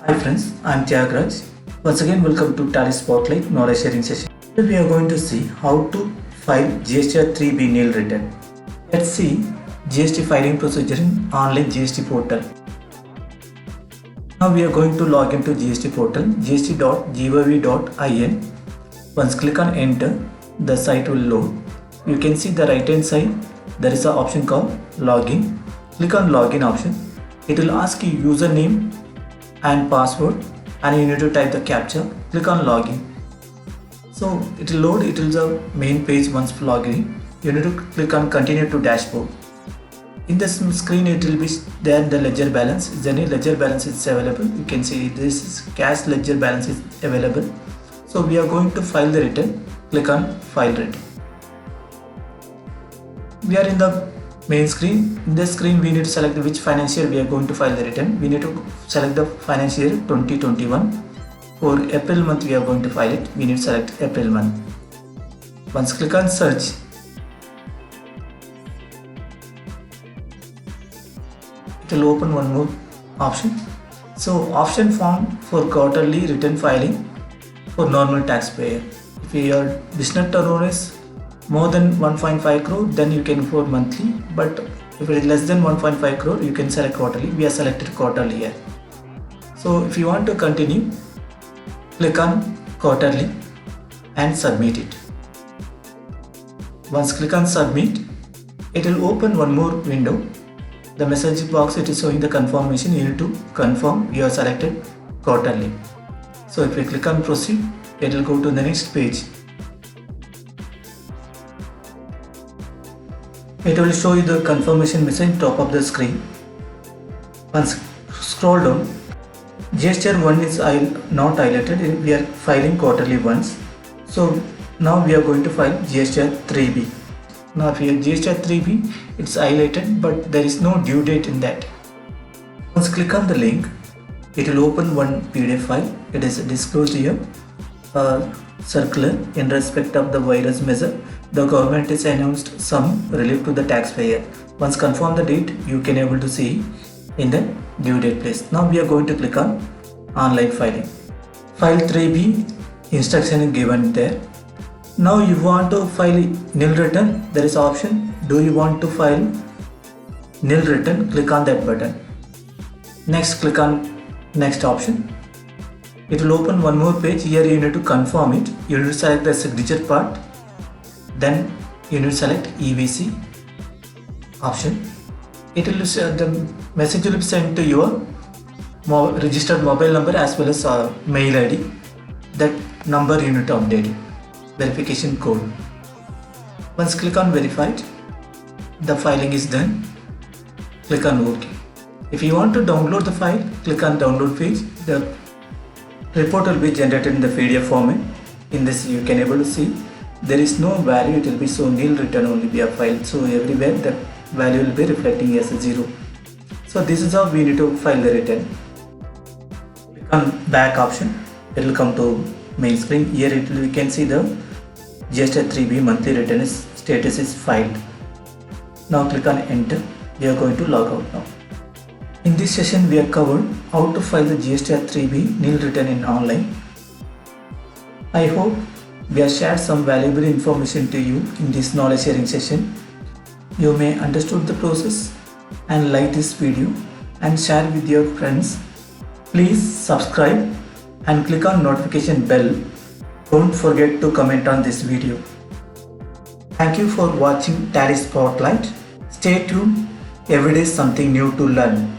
Hi friends, I am Tyagaraja. Once again welcome to Tally Spotlight knowledge sharing session. Today we are going to see how to file GSTR 3B nil return. Let's see GST filing procedure in online GST portal. Now we are going to log into GST portal gst.gov.in. Once click on enter, the site will load. You can see the right hand side there is an option called login. Click on login option. It will ask you username and password and you need to type the captcha. Click on login. So it will load, it will the main page once login. You need to click on continue to dashboard. In this screen it will be there the ledger balance. Is any ledger balance is available. You can see this is cash ledger balance is available. So we are going to file the return. Click on file return. We are in the main screen. In this screen we need to select which financial year we are going to file the return. We need to select the financial year 2021. For April month we are going to file it. We need to select April month. Once click on search, it will open one more option. So option found for quarterly return filing for normal taxpayer. If your business turnover is more than 1.5 crore, then you can afford monthly, but if it is less than 1.5 crore, you can select quarterly. We are selected quarterly here. So if you want to continue, click on quarterly and submit it. Once click on submit, it will open one more window. The message box, it is showing the confirmation. You need to confirm you are selected quarterly. So if you click on proceed, it will go to the next page. It will show you the confirmation message top of the screen. Once scroll down, GSTR 1 is not highlighted. We are filing quarterly once. So now we are going to file GSTR 3B. Now if you have GSTR 3B, it's highlighted but there is no due date in that. Once click on the link, it will open one PDF file. It is disclosed here. Circular in respect of the virus measure, the government has announced some relief to the taxpayer. Once confirm the date, you can able to see in the due date place. Now we are going to click on online filing. File 3B instruction is given there. Now you want to file nil return, there is option. Do you want to file nil return? Click on that button. Next click on next option. It will open one more page. Here you need to confirm it. You need to select the signature part. Then you need to select EVC option. It will the message will be sent to your registered mobile number as well as mail ID. That number you need to update it. Verification code. Once click on verified, the filing is done. Click on OK. If you want to download the file, click on download page. The report will be generated in the PDF format. In this you can able to see there is no value. It will be so nil return only be a file. So everywhere the value will be reflecting as a 0. So this is how we need to file the return. Click on back option. It will come to main screen. Here we can see the GSTR 3B monthly return status is filed. Now click on enter. We are going to log out now. In this session we have covered how to file the GSTR 3B nil return in online. I hope we have shared some valuable information to you in this knowledge sharing session. You may understood the process and like this video and share with your friends. Please subscribe and click on notification bell. Don't forget to comment on this video. Thank you for watching Tally Spotlight. Stay tuned. Every day something new to learn.